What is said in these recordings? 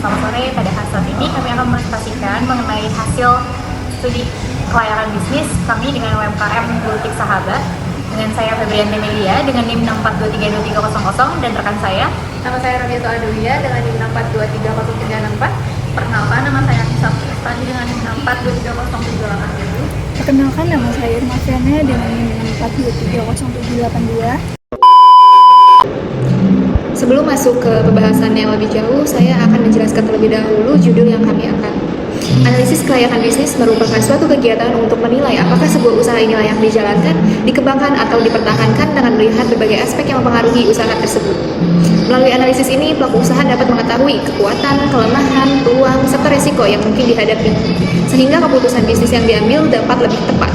Selamat sore, pada saat ini kami akan mempresentasikan mengenai hasil studi kelayakan bisnis kami dengan UMKM Gultik Sahabat. Dengan saya Febrianti Melia dengan NIM 6423230 dan rekan saya. Nama saya Ramyato Adelia dengan NIM 6423034. Perkenalkan, nama saya Anissa Pustani dengan NIM 6423078. Perkenalkan, nama saya Irma Fiana dengan NIM 642307782. Sebelum masuk ke pembahasan yang lebih jauh, saya akan menjelaskan terlebih dahulu judul yang kami angkat. Analisis kelayakan bisnis merupakan suatu kegiatan untuk menilai apakah sebuah usaha ini layak dijalankan, dikembangkan, atau dipertahankan dengan melihat berbagai aspek yang mempengaruhi usaha tersebut. Melalui analisis ini, pelaku usaha dapat mengetahui kekuatan, kelemahan, peluang, serta resiko yang mungkin dihadapi, sehingga keputusan bisnis yang diambil dapat lebih tepat.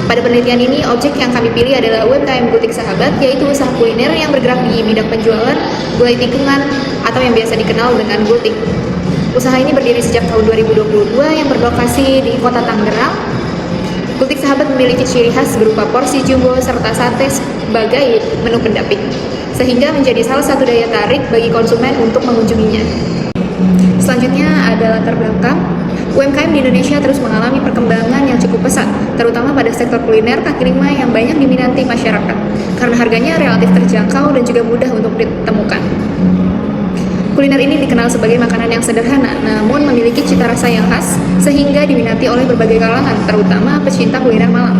Pada penelitian ini, objek yang kami pilih adalah UMKM Gultik Sahabat, yaitu usaha kuliner yang bergerak di bidang penjualan, gulai tikungan, atau yang biasa dikenal dengan gultik. Usaha ini berdiri sejak tahun 2022 yang berlokasi di kota Tangerang. Gultik Sahabat memiliki ciri khas berupa porsi jumbo serta sate sebagai menu pendamping, sehingga menjadi salah satu daya tarik bagi konsumen untuk mengunjunginya. Selanjutnya ada latar belakang. UMKM di Indonesia terus mengalami perkembangan yang cukup pesat, terutama pada sektor kuliner kaki lima yang banyak diminati masyarakat, karena harganya relatif terjangkau dan juga mudah untuk ditemukan. Kuliner ini dikenal sebagai makanan yang sederhana, namun memiliki cita rasa yang khas, sehingga diminati oleh berbagai kalangan, terutama pecinta kuliner malam.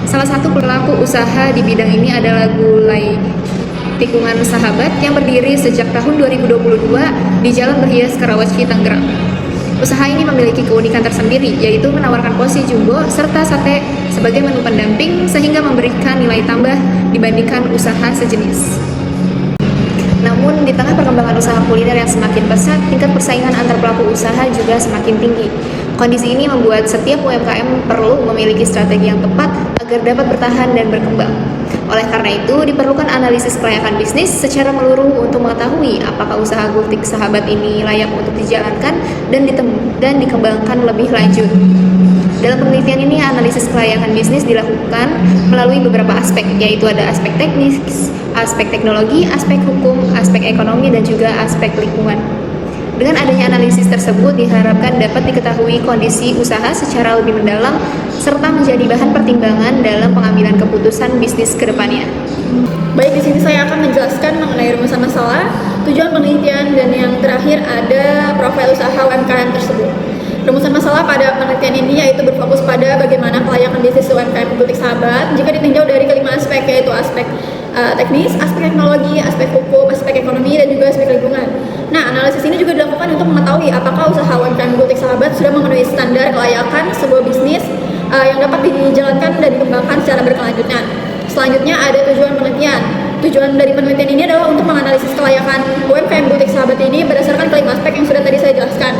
Salah satu pelaku usaha di bidang ini adalah Gulai Tikungan Sahabat yang berdiri sejak tahun 2022 di Jalan Berhias, Karawaci, Tangerang. Usaha ini memiliki keunikan tersendiri, yaitu menawarkan porsi jumbo serta sate sebagai menu pendamping, sehingga memberikan nilai tambah dibandingkan usaha sejenis. Namun, di tengah perkembangan usaha kuliner yang semakin pesat, tingkat persaingan antar pelaku usaha juga semakin tinggi. Kondisi ini membuat setiap UMKM perlu memiliki strategi yang tepat agar dapat bertahan dan berkembang. Oleh karena itu, diperlukan analisis kelayakan bisnis secara menyeluruh untuk mengetahui apakah usaha Gultik Sahabat ini layak untuk dijalankan dan dikembangkan lebih lanjut. Dalam penelitian ini, analisis kelayakan bisnis dilakukan melalui beberapa aspek, yaitu ada aspek teknis, aspek teknologi, aspek hukum, aspek ekonomi, dan juga aspek lingkungan. Dengan adanya analisis tersebut diharapkan dapat diketahui kondisi usaha secara lebih mendalam serta menjadi bahan pertimbangan dalam pengambilan keputusan bisnis ke depannya. Baik, di sini saya akan menjelaskan mengenai rumusan masalah, tujuan penelitian, dan yang terakhir ada profil usaha UMKM tersebut. Rumusan masalah pada penelitian ini yaitu berfokus pada bagaimana kelayakan bisnis UMKM Gultik Sahabat jika ditinjau dari kelima aspek, yaitu aspek teknis, aspek teknologi, aspek hukum, aspek ekonomi, dan juga aspek lingkungan. Nah, analisis ini juga dilakukan untuk mengetahui apakah usaha UMKM Gultik Sahabat sudah memenuhi standar kelayakan sebuah bisnis yang dapat dijalankan dan dikembangkan secara berkelanjutan. Selanjutnya ada tujuan penelitian. Tujuan dari penelitian ini adalah untuk menganalisis kelayakan UMKM Gultik Sahabat ini berdasarkan kelima aspek yang sudah tadi saya jelaskan.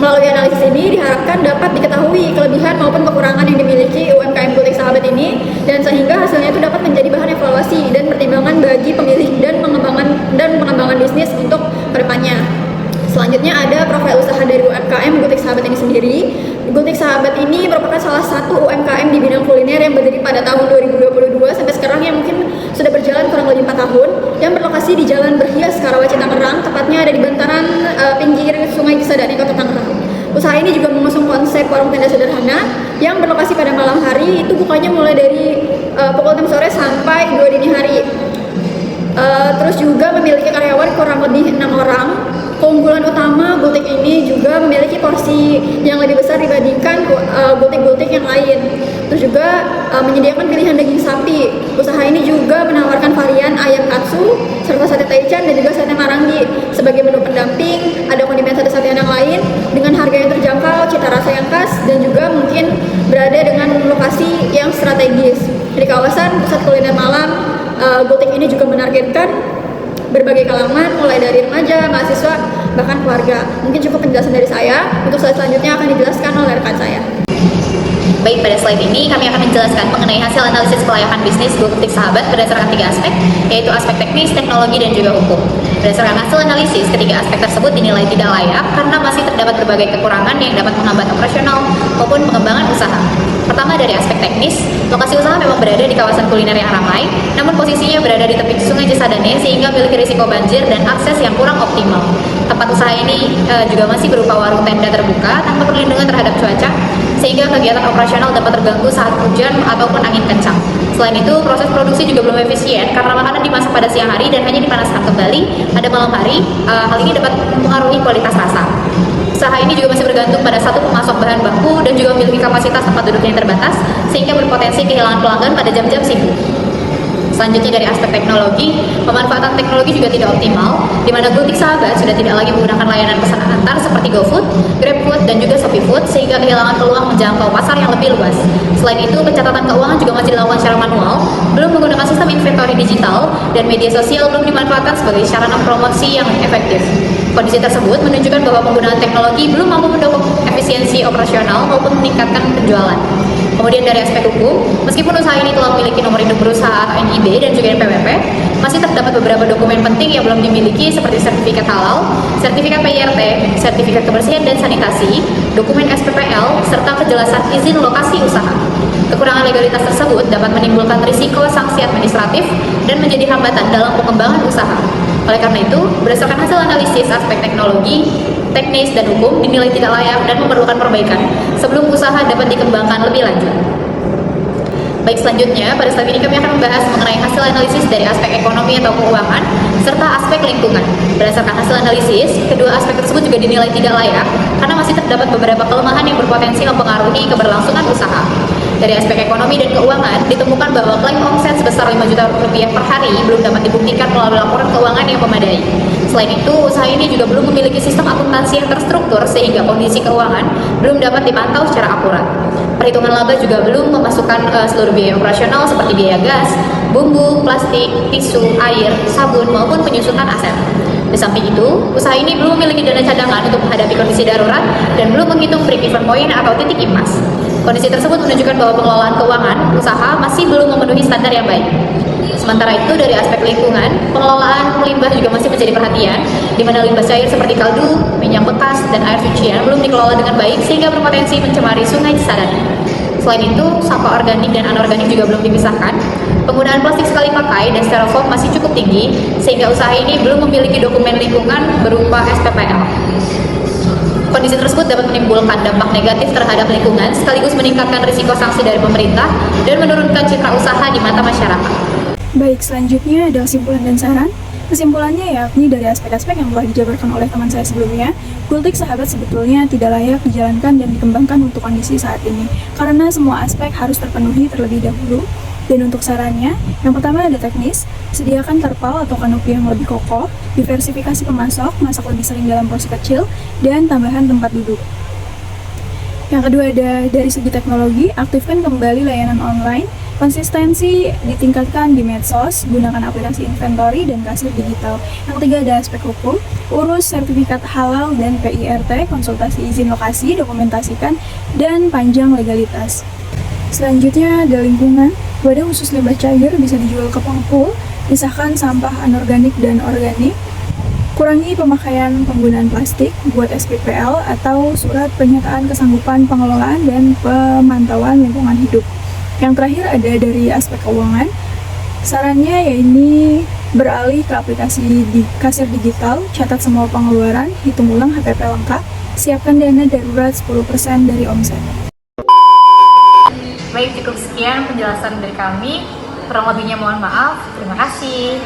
Melalui analisis ini diharapkan dapat diketahui kelebihan maupun kekurangan yang dimiliki UMKM Gultik Sahabat ini, dan sehingga hasilnya itu dapat menjadi bahan evaluasi dan pertimbangan bagi pemilih dan pengembangan bisnis untuk kedepannya. Selanjutnya ada profil usaha dari UMKM Gultik Sahabat ini sendiri. Gultik Sahabat ini merupakan salah satu UMKM di bidang kuliner yang berdiri pada tahun 2022 sampai sekarang, yang mungkin sudah berjalan kurang lebih 4 tahun, yang berlokasi di Jalan Berhias, Karawaci, Tangerang, tepatnya ada di bantaran pinggir Sungai Cisadane, Kota Tangerang. Usaha ini juga mengusung konsep warung tenda sederhana yang berlokasi pada malam hari, itu bukanya mulai dari pukul 6 sore sampai 2 dini hari. Terus juga memiliki karyawan kurang lebih 6 orang. Keunggulan utama Gultik ini juga memiliki porsi yang lebih besar dibandingkan gultik-gultik yang lain. Terus juga menyediakan pilihan daging sapi. Usaha ini juga menawarkan varian ayam katsu, serta sate taichan, dan juga sate marangi sebagai menu pendamping. Ada kondimen sate-satean yang lain dengan harga yang terjangkau, cita rasa yang khas, dan juga mungkin berada dengan lokasi yang strategis. Di kawasan pusat kuliner malam, Gultik ini juga menargetkan berbagai kalangan, mulai dari remaja, mahasiswa, bahkan keluarga. Mungkin cukup penjelasan dari saya. Untuk slide selanjutnya akan dijelaskan oleh rekan saya. Baik, pada slide ini kami akan menjelaskan mengenai hasil analisis kelayakan bisnis Gultik Sahabat berdasarkan 3 aspek, yaitu aspek teknis, teknologi, dan juga hukum. Berdasarkan hasil analisis, ketiga aspek tersebut dinilai tidak layak karena masih terdapat berbagai kekurangan yang dapat menghambat operasional maupun pengembangan usaha. Pertama, dari aspek teknis, lokasi usaha memang berada di kawasan kuliner yang ramai, namun posisinya berada di tepi Sungai Cisadane sehingga memiliki risiko banjir dan akses yang kurang optimal. Tempat usaha ini juga masih berupa warung tenda terbuka tanpa perlindungan terhadap cuaca, sehingga kegiatan operasional dapat terganggu saat hujan ataupun angin kencang. Selain itu, proses produksi juga belum efisien karena makanan dimasak pada siang hari dan hanya dipanaskan kembali pada malam hari. Hal ini dapat mempengaruhi kualitas rasa. Usaha ini juga masih bergantung pada satu pemasok bahan baku dan juga memiliki kapasitas tempat duduk yang terbatas, sehingga berpotensi kehilangan pelanggan pada jam-jam sibuk. Selanjutnya, dari aspek teknologi, pemanfaatan teknologi juga tidak optimal, di mana Gultik Sahabat sudah tidak lagi menggunakan layanan pesan antar seperti GoFood, GrabFood, dan juga ShopeeFood, sehingga kehilangan peluang menjangkau pasar yang lebih luas. Selain itu, pencatatan keuangan juga masih dilakukan secara manual, belum menggunakan sistem inventory digital, dan media sosial belum dimanfaatkan sebagai sarana promosi yang efektif. Kondisi tersebut menunjukkan bahwa penggunaan teknologi belum mampu mendukung efisiensi operasional maupun meningkatkan penjualan. Kemudian dari aspek hukum, meskipun usaha ini telah memiliki nomor induk berusaha NIB dan juga NPWP, masih terdapat beberapa dokumen penting yang belum dimiliki seperti sertifikat halal, sertifikat PIRT, sertifikat kebersihan dan sanitasi, dokumen SPPL, serta kejelasan izin lokasi usaha. Kekurangan legalitas tersebut dapat menimbulkan risiko sanksi administratif dan menjadi hambatan dalam pengembangan usaha. Oleh karena itu, berdasarkan hasil analisis aspek teknologi, teknis, dan hukum dinilai tidak layak dan memerlukan perbaikan sebelum usaha dapat dikembangkan lebih lanjut. Baik, selanjutnya pada slide ini kami akan membahas mengenai hasil analisis dari aspek ekonomi atau keuangan serta aspek lingkungan. Berdasarkan hasil analisis, kedua aspek tersebut juga dinilai tidak layak karena masih terdapat beberapa kelemahan yang berpotensi mempengaruhi keberlangsungan usaha. Dari aspek ekonomi dan keuangan, ditemukan bahwa klaim omset sebesar 5 juta rupiah per hari belum dapat dibuktikan melalui laporan keuangan yang memadai. Selain itu, usaha ini juga belum memiliki sistem akuntansi yang terstruktur sehingga kondisi keuangan belum dapat dipantau secara akurat. Perhitungan laba juga belum memasukkan seluruh biaya operasional seperti biaya gas, bumbu, plastik, tisu, air, sabun, maupun penyusutan aset. Di samping itu, usaha ini belum memiliki dana cadangan untuk menghadapi kondisi darurat dan belum menghitung break-even point atau titik imas. Kondisi tersebut menunjukkan bahwa pengelolaan keuangan usaha masih belum memenuhi standar yang baik. Sementara itu, dari aspek lingkungan, pengelolaan limbah juga masih menjadi perhatian, di mana limbah cair seperti kaldu, minyak bekas, dan air cucian belum dikelola dengan baik sehingga berpotensi mencemari Sungai Cisadane. Selain itu, sampah organik dan anorganik juga belum dipisahkan. Penggunaan plastik sekali pakai dan styrofoam masih cukup tinggi, sehingga usaha ini belum memiliki dokumen lingkungan berupa SPPL. Kondisi tersebut dapat menimbulkan dampak negatif terhadap lingkungan, sekaligus meningkatkan risiko sanksi dari pemerintah dan menurunkan citra usaha di mata masyarakat. Baik, selanjutnya ada kesimpulan dan saran. Kesimpulannya yakni dari aspek-aspek yang telah dijabarkan oleh teman saya sebelumnya, Gultik Sahabat sebetulnya tidak layak dijalankan dan dikembangkan untuk kondisi saat ini, karena semua aspek harus terpenuhi terlebih dahulu. Dan untuk sarannya, yang pertama ada teknis, sediakan terpal atau kanopi yang lebih kokoh, diversifikasi pemasok, masak lebih sering dalam porsi kecil, dan tambahan tempat duduk. Yang kedua ada dari segi teknologi, aktifkan kembali layanan online, konsistensi ditingkatkan di medsos, gunakan aplikasi inventory dan kasir digital. Yang ketiga ada aspek hukum, urus sertifikat halal dan PIRT, konsultasi izin lokasi, dokumentasikan, dan panjang legalitas. Selanjutnya ada lingkungan, wadah khusus limbah cair bisa dijual ke pengepul, pisahkan sampah anorganik dan organik, kurangi pemakaian penggunaan plastik, buat SPPL atau surat pernyataan kesanggupan pengelolaan dan pemantauan lingkungan hidup. Yang terakhir ada dari aspek keuangan, sarannya yaitu beralih ke aplikasi di kasir digital, catat semua pengeluaran, hitung ulang HPP lengkap, siapkan dana darurat 10% dari omset. Baik, cukup sekian penjelasan dari kami. Kurang lebihnya mohon maaf. Terima kasih.